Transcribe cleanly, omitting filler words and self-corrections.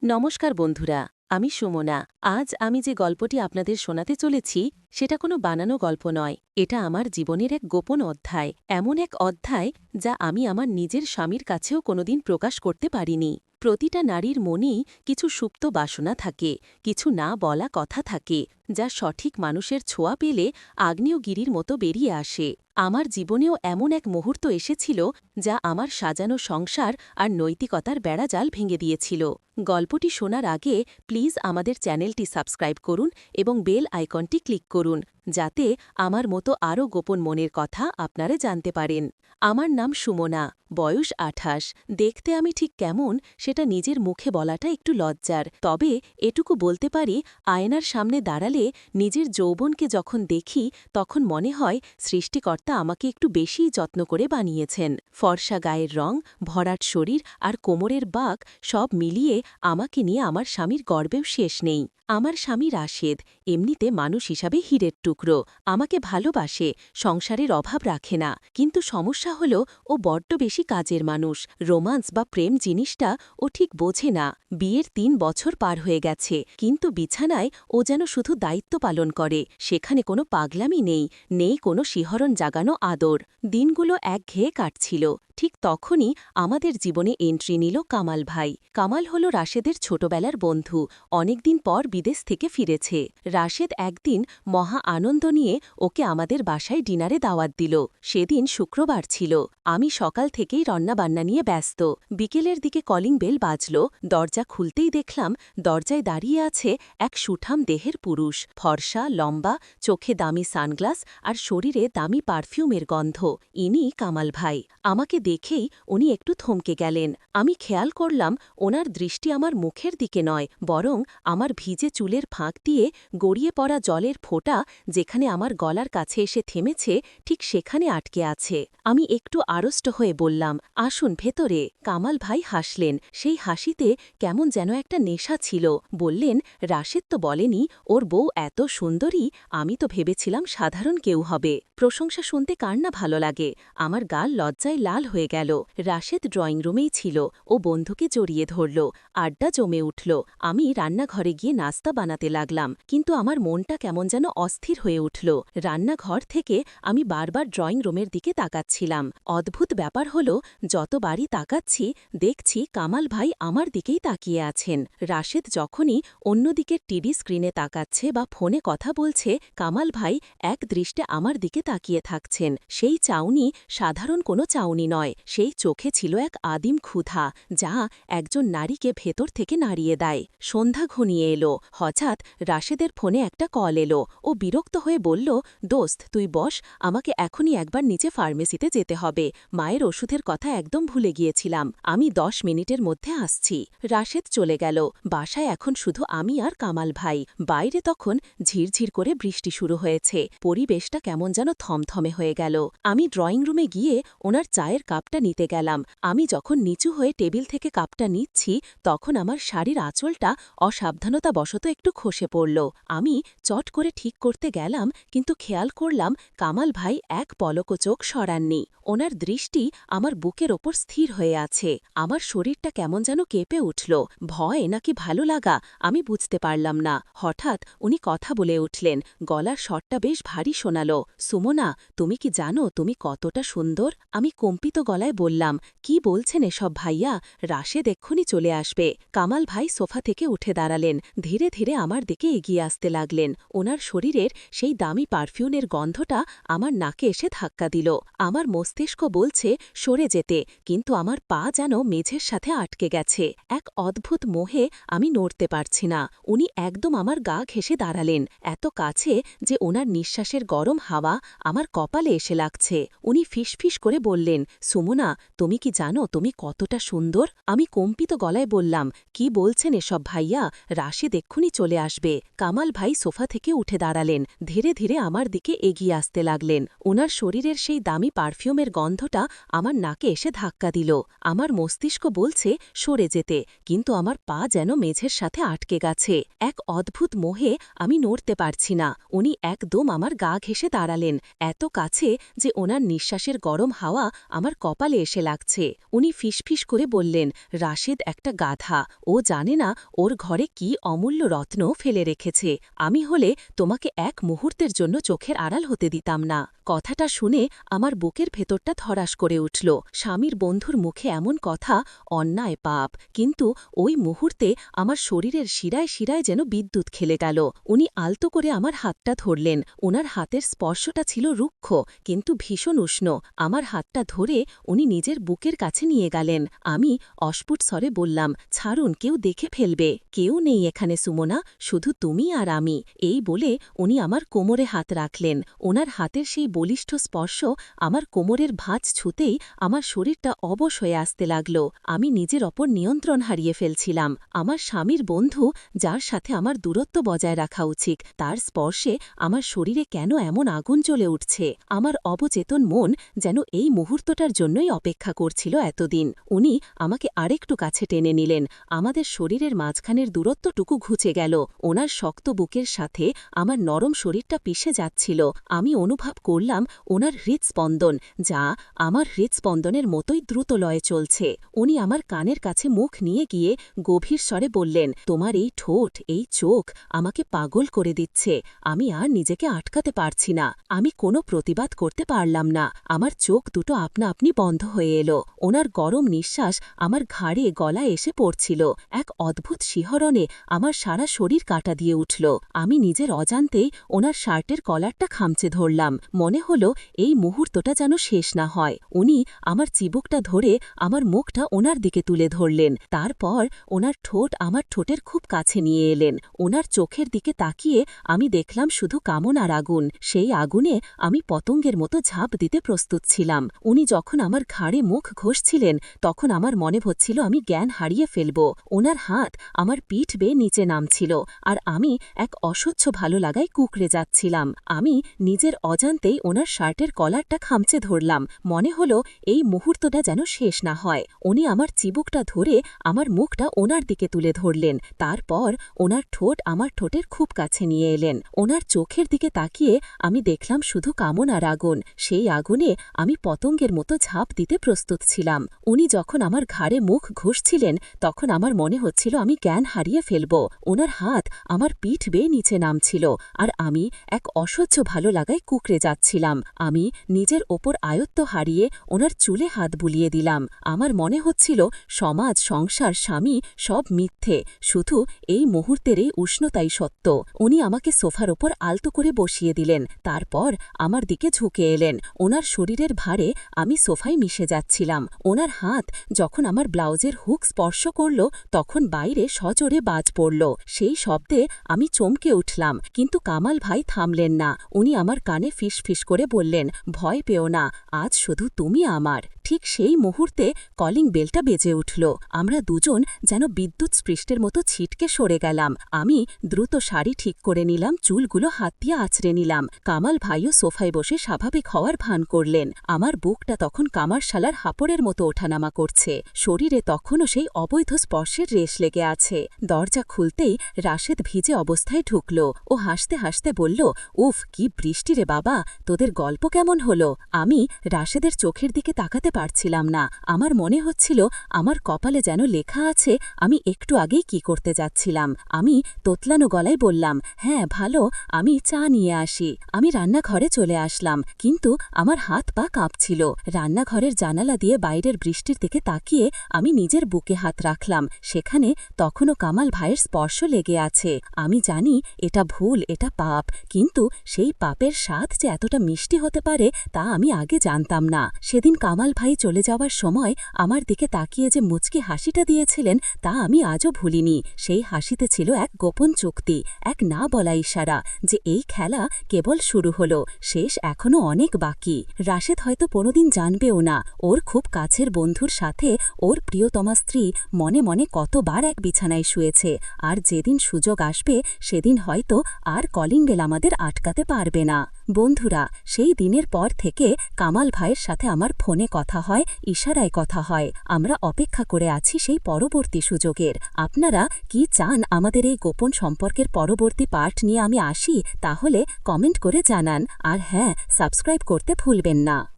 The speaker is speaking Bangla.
নমস্কার বন্ধুরা, আমি সুমনা। আজ আমি যে গল্পটি আপনাদের শোনাতে চলেছি সেটা কোনো বানানো গল্প নয়। এটা আমার জীবনের এক গোপন অধ্যায়, এমন এক অধ্যায় যা আমি আমার নিজের স্বামীর কাছেও কোনোদিন প্রকাশ করতে পারিনি। প্রতিটা নারীর মনেই কিছু সুপ্ত বাসনা থাকে, কিছু না বলা কথা থাকে, যা সঠিক মানুষের ছোঁয়া পেলে আগ্নেয়গিরির মতো বেরিয়ে আসে। আমার জীবনেও এমন এক মুহূর্ত এসেছিল যা আমার সাজানো সংসার আর নৈতিকতার বেড়াজাল ভেঙে দিয়েছিল। গল্পটি শোনার আগে প্লিজ আমাদের চ্যানেলটি সাবস্ক্রাইব করুন এবং বেল আইকনটি ক্লিক করুন, যাতে আমার মতো আরও গোপন মনের কথা আপনারা জানতে পারেন। আমার নাম সুমনা, বয়স ২৮। দেখতে আমি ঠিক কেমন সেটা নিজের মুখে বলাটা একটু লজ্জার, তবে এটুকু বলতে পারি, আয়নার সামনে দাঁড়ালে নিজের যৌবনকে যখন দেখি তখন মনে হয় সৃষ্টিকর্তা আমাকে একটু বেশিই যত্ন করে বানিয়েছেন। ফর্সা গায়ের রং, ভরাট শরীর আর কোমরের বাঁক সব মিলিয়ে আমাকে নিয়ে আমার স্বামীর গর্বেও শেষ নেই। আমার স্বামী রাশেদ এমনিতে মানুষ হিসাবে হীরের টুকরো, আমাকে ভালোবাসে, সংসারের অভাব রাখে না। কিন্তু সমস্যা হল ও বড্ড বেশি কাজের মানুষ। রোমান্স বা প্রেম জিনিসটা ও ঠিক বোঝে না। বিয়ের ৩ বছর পার হয়ে গেছে, কিন্তু বিছানায় ও যেন শুধু দায়িত্ব পালন করে, সেখানে কোনো পাগলামি নেই, নেই কোনো শিহরণ জাগানো আদর। দিনগুলো একঘেয়ে কাটছিল। ঠিক তখনই আমাদের জীবনে এন্ট্রি নিল কামাল ভাই। কামাল হল রাশেদের ছোটবেলার বন্ধু, অনেকদিন পর বিদেশ থেকে ফিরেছে। রাশেদ একদিন মহা আনন্দ নিয়ে ওকে আমাদের বাসায় ডিনারে দাওয়াত দিল। সেদিন শুক্রবার ছিল। আমি সকাল থেকেই রান্নাবান্না নিয়ে ব্যস্ত। বিকেলের দিকে কলিং বেল বাজল। দরজা খুলতেই দেখলাম দরজায় দাঁড়িয়ে আছে এক সুঠাম দেহের পুরুষ, ফর্সা, লম্বা, চোখে দামি সানগ্লাস আর শরীরে দামি পারফিউমের গন্ধ। ইনি কামাল ভাই। আমাকে দেখেই উনি একটু থমকে গেলেন। আমি খেয়াল করলাম ওনার দৃষ্টি আমার মুখের দিকে নয়, বরং আমার ভিজে চুলের ফাঁক দিয়ে গড়িয়ে পড়া জলের ফোঁটা যেখানে আমার গলার কাছে এসে থেমেছে ঠিক সেখানে আটকে আছে। আমি একটু আড়ষ্ট হয়ে বললাম, আসুন ভেতরে। কামাল ভাই হাসলেন, সেই হাসিতে কেমন যেন একটা নেশা ছিল। বললেন, রাশেদ তো বলেনি ওর বউ এত সুন্দরী, আমি তো ভেবেছিলাম সাধারণ কেউ হবে। প্রশংসা শুনতে কার না ভালো লাগে। আমার গাল লজ্জায় লাল হয়ে গেল। রাশেদ ড্রয়িং রুমেই ছিল। ও বন্ধুকে জড়িয়ে ধরল। আড্ডা জমে উঠল। আমি রান্নাঘরে গিয়ে নাস্তা বানাতে লাগলাম, কিন্তু আমার মনটা কেমন যেন অস্থির হয়ে উঠল। রান্নাঘর থেকে আমি বারবার ড্রয়িং রুমের দিকে তাকাচ্ছিলাম। অদ্ভুত ব্যাপার হল, যতবারই তাকাচ্ছি দেখছি কামাল ভাই আমার দিকেই তাকিয়ে আছেন। রাশেদ যখনই অন্যদিকের টিভি স্ক্রিনে তাকাচ্ছে বা ফোনে কথা বলছে, কামাল ভাই এক দৃষ্টে আমার দিকে তাকিয়ে থাকছেন। সেই চাউনি সাধারণ কোনো চাউনি নয়, সেই চোখে ছিল এক আদিম ক্ষুধা, যা একজন নারীকে ভেতর থেকে নাড়িয়ে দেয়। সন্ধ্যা ঘনিয়ে এলো। হঠাৎ রাশেদের ফোনে একটা কল এলো। ও বিরক্ত হয়ে বলল, দোস্ত তুই বস, আমাকে এখনই একবার নিচে ফার্মেসিতে যেতে হবে। মায়ের ওষুধের কথা একদম ভুলে গিয়েছিলাম। আমি ১০ মিনিটের মধ্যে আসছি। রাশেদ চলে গেল। বাসায় এখন শুধু আমি আর কামাল ভাই। বাইরে তখন ঝিরঝির করে বৃষ্টি শুরু হয়েছে। পরিবেশটা কেমন যেন থমথমে হয়ে গেল। আমি ড্রয়িং রুমে গিয়ে ওনার চায়ের কাপটা নিতে গেলাম। আমি যখন নিচু হয়ে টেবিল থেকে কাপটা নিচ্ছি, তখন আমার শাড়ির আঁচলটা অসাবধানতাবশত একটু খসে পড়ল। আমি চট করে ঠিক করতে গেলাম, কিন্তু খেয়াল করলাম কামাল ভাই এক পলকও চোখ সরাননি। ওনার দৃষ্টি আমার বুকের ওপর স্থির হয়ে আছে। আমার শরীরটা কেমন যেন কেঁপে উঠল। ভয় নাকি ভালো লাগা আমি বুঝতে পারলাম না। হঠাৎ উনি কথা বলে উঠলেন। গলার স্বরটা বেশ ভারী শোনালো, সুমনা, তুমি কি জানো তুমি কতটা সুন্দর? আমি কম্পিত গলায় বললাম, কি বলছেন এসব ভাইয়া? রাশেদ এক্ষুনি চলে আসবে। কামাল ভাই সোফা থেকে উঠে দাঁড়ালেন। ধীরে ধীরে আমার দিকে এগিয়ে আসতে লাগলেন। ওনার শরীরের সেই দামি পারফিউমের গন্ধটা আমার নাকে এসে ধাক্কা দিল। আমার মস্তিষ্ক বলছে সরে যেতে, কিন্তু আমার পা যেন মেঝের সাথে আটকে গেছে। এক অদ্ভুত মোহে আমি নড়তে পারছি না। উনি একদম আমার গা ঘেঁষে দাঁড়ালেন, এত কাছে যে ওনার নিঃশ্বাসের গরম হাওয়া আমার কপালে এসে লাগছে। উনি ফিসফিস করে বললেন, সুমনা, তুমি কি জানো তুমি কতটা সুন্দর? আমি কম্পিত গলায় বললাম, কি বলছেন এসব ভাইয়া? রাশেদ এক্ষুনি চলে আসবে। কামাল ভাই সোফা থেকে উঠে দাঁড়ালেন। ধীরে ধীরে আমার দিকে এগিয়ে আসতে লাগলেন। ওনার শরীরের সেই দামি পারফিউমের গন্ধটা আমার নাকে এসে ধাক্কা দিল। আমার মস্তিষ্ক বলছে সরে যেতে, কিন্তু আমার পা যেন মেঝের সাথে আটকে গেছে। এক অদ্ভুত মোহে আমি নড়তে পারছি না। উনি একদম আমার গা ঘেঁষে দাঁড়ালেন, এত কাছে যে ওনার নিঃশ্বাসের গরম হাওয়া আমার কপালে এসে লাগছে। উনি ফিসফিস করে বললেন, রাশেদ একটা গাধা, ও জানে না ওর ঘরে কি অমূল্য রত্ন ফেলে রেখেছে। আমি হলে তোমাকে এক মুহূর্তের জন্য চোখের আড়াল হতে দিতাম না। কথাটা শুনে আমার বুকের ভেতরটা ধরাস করে উঠল। স্বামীর বন্ধুর মুখে এমন কথা অন্যায়, পাপ, কিন্তু ওই মুহূর্তে আমার শরীরের শিরায় শিরায় যেন বিদ্যুৎ খেলে গেল। উনি আলতো করে আমার হাতটা ধরলেন। ওনার হাতের স্পর্শটা ছিল রুক্ষ কিন্তু ভীষণ উষ্ণ। আমার হাতটা ধরে উনি নিজের বুকের কাছে নিয়ে গেলেন। আমি অস্ফুট স্বরে বললাম, ছাড়ুন, কেউ দেখে ফেলবে। কেউ নেই এখানে সুমনা, শুধু তুমি আর আমি। এই বলে উনি আমার কোমরে হাত রাখলেন। ওনার হাতের সেই বলিষ্ঠ স্পর্শ আমার কোমরের ভাঁজ ছুঁতেই আমার শরীরটা অবশ হয়ে আসতে লাগল। আমি নিজের ওপর নিয়ন্ত্রণ হারিয়ে ফেলছিলাম। আমার স্বামীর বন্ধু, যার সাথে আমার দূরত্ব বজায় রাখা উচিত, তার স্পর্শে আমার শরীরে কেন এমন আগুন জ্বলে উঠছে। আমার অবচেতন মন যেন এই মুহূর্তটার জন্যই অপেক্ষা করছিল এতদিন। উনি আমাকে আরেকটু কাছে টেনে নিলেন। আমাদের শরীরের মাঝখানের দূরত্বটুকু ঘুচে গেল। ওনার শক্ত বুকের সাথে আমার নরম শরীরটা পিষে যাচ্ছিল। আমি অনুভব করলাম ওনার হৃৎস্পন্দন, যা আমার হৃৎস্পন্দনের মতোই দ্রুত লয়ে চলছে। উনি আমার কানের কাছে মুখ নিয়ে গিয়ে গভীর স্বরে বললেন, তোমার এই ঠোঁট, এই চোখ আমাকে পাগল করে দিচ্ছে। আমি আর নিজেকে আটকাতে পারছি না। আমি কোনো প্রতিবাদ করতে পারলাম না। আমার চোখ দুটো আপনা আপনি বন্ধ হয়ে এলো। ওনার গরম নিঃশ্বাস আমার ঘাড়ে গলায় এসে পড়ছিল। এক অদ্ভুত শিহরণে আমার সারা শরীর কাটা দিয়ে উঠল। আমি নিজের অজান্তেই ওনার শার্টের কলারটা খামচে ধরলাম। মনে হলো এই মুহূর্তটা যেন শেষ না হয়। উনি আমার চিবুকটা ধরে আমার মুখটা ওনার দিকে তুলে ধরলেন। তারপর ওনার ঠোঁট আমার ঠোঁটের খুব কাছে নিয়ে এলেন। ওনার চোখের দিকে তাকিয়ে আমি দেখলাম শুধু কামনার আগুন। সেই আগুনে আমি পতঙ্গের মতো ঝাঁপ দিতে প্রস্তুত ছিলাম। উনি যখন আমার ঘাড়ে মুখ ঘষছিলেন, তখন আমার মনে হচ্ছিল আমি জ্ঞান হারিয়ে ফেলব। ওনার হাত আমার পিঠ বেয়ে নিচে নামছিল, আর আমি এক অসহ্য ভালো লাগায় কুঁকড়ে যাচ্ছিলাম। আমি নিজের অজান্তেই ওনার শার্টের কলারটা খামচে ধরলাম। মনে হলো এই মুহূর্তটা যেন শেষ না হয়। উনি আমার চিবুকটা ধরে আমার মুখটা ওনার দিকে তুলে ধরলেন। তারপর ওনার ঠোঁট আমার ঠোঁটের খুব কাছে নিয়ে এলেন। ওনার চোখের দিকে তাকিয়ে আমি দেখলাম শুধু কামনার আগুন। সেই আগুনে আমি পতঙ্গের মতো ঝাঁপ দিতে প্রস্তুত ছিলাম। উনি যখন আমার ঘাড়ে মুখ ঘষছিলেন, তখন আমার মনে হচ্ছিল আমি জ্ঞান হারিয়ে ফেলব। ওনার হাত আমার পিঠ বেয়ে নিচে নামছিল, আর আমি এক অসহ্য ভালো লাগায় কুঁকড়ে যাচ্ছিলাম। আমি নিজের ওপর আয়ত্ত হারিয়ে ওনার চুলে হাত বুলিয়ে দিলাম। আমার মনে হচ্ছিল সমাজ, সংসার, স্বামী সব মিথ্যে, শুধু এই মুহূর্তের এই উষ্ণতাই সত্য। উনি আমাকে সোফার ওপর আলতো করে বসিয়ে দিলেন। তারপর আমার দিকে ঝুঁকে এলেন। ওনার শরীরের ভারে আমি সোফায় মিশে যাচ্ছিলাম। ওনার হাত যখন আমার ব্লাউজের হুক স্পর্শ করল, তখন বাইরে সজোরে বাজ পড়ল। সেই শব্দে আমি চমকে উঠলাম, কিন্তু কামাল ভাই থামলেন না। উনি আমার কানে ফিসফিস করে বললেন, ভয় পেও না, আজ শুধু তুমি আমার। ঠিক সেই মুহূর্তে কলিং বেলটা বেজে উঠল। আমরা দুজন যেন বিদ্যুৎ স্পৃষ্টের মতো ছিটকে সরে গেলাম। আমি দ্রুত শাড়ি ঠিক করে নিলাম, চুলগুলো হাত দিয়ে আঁচড়ে নিলাম। কামাল ভাইও সোফায় বসে স্বাভাবিক হওয়ার ভান করলেন। আমার বুকটা তখন কামারশালার হাপড়ের মতো ওঠানামা করছে। শরীরে তখনও সেই অবৈধ স্পর্শের রেশ লেগে আছে। দরজা খুলতেই রাশেদ ভিজে অবস্থায় ঢুকল। ও হাসতে হাসতে বলল, উফ, কি বৃষ্টি রে বাবা, তোদের গল্প কেমন হলো? আমি রাশেদের চোখের দিকে তাকাতে পারছিলাম না। আমার মনে হচ্ছিল আমার কপালে যেন লেখা আছে আমি একটু আগেই কি করতে যাচ্ছিলাম। আমি তোতলানো গলায় বললাম, হ্যাঁ ভালো, আমি চা নিয়ে আসি। আমি রান্নাঘরে চলে আসলাম, কিন্তু আমার হাত পা কাঁপছিল। রান্নাঘরের জানালা দিয়ে বাইরের বৃষ্টির দিকে তাকিয়ে আমি নিজের বুকে হাত রাখলাম। সেখানে তখনও কামাল ভাইয়ের স্পর্শ লেগে আছে। আমি জানি এটা ভুল, এটা পাপ, কিন্তু সেই পাপের স্বাদ যে এতটা মিষ্টি হতে পারে তা আমি আগে জানতাম না। সেদিন কামাল ভাই চলে যাওয়ার সময় আমার দিকে তাকিয়ে যে মুচকি হাসিটা দিয়েছিলেন, তা আমি আজও ভুলিনি। সেই হাসিতে ছিল এক গোপন চুক্তি, এক না বলা ইশারা যে এই খেলা কেবল শুরু হলো, শেষ এখনও অনেক বাকি। রাশেদ হয়তো কোনোদিন জানবেও না ওর খুব কাছের বন্ধুর সাথে ওর প্রিয়তমা স্ত্রী মনে মনে কতবার এক বিছানায় শুয়েছে। আর যেদিন সুযোগ আসবে সেদিন হয়তো আর কলিং বেল আমাদের আটকাতে পারবে না। বন্ধুরা, সেই দিনের পর থেকে কামাল ভাইয়ের সাথে আমার ফোনে কথা হয়, ইশারায় কথা হয়। আমরা অপেক্ষা করে আছি সেই পরবর্তী সুযোগের। আপনারা কি চান আমাদের এই গোপন সম্পর্কের পরবর্তী পার্ট নিয়ে আমি আসি? তাহলে কমেন্ট করে জানান। আর হ্যাঁ, সাবস্ক্রাইব করতে ভুলবেন না।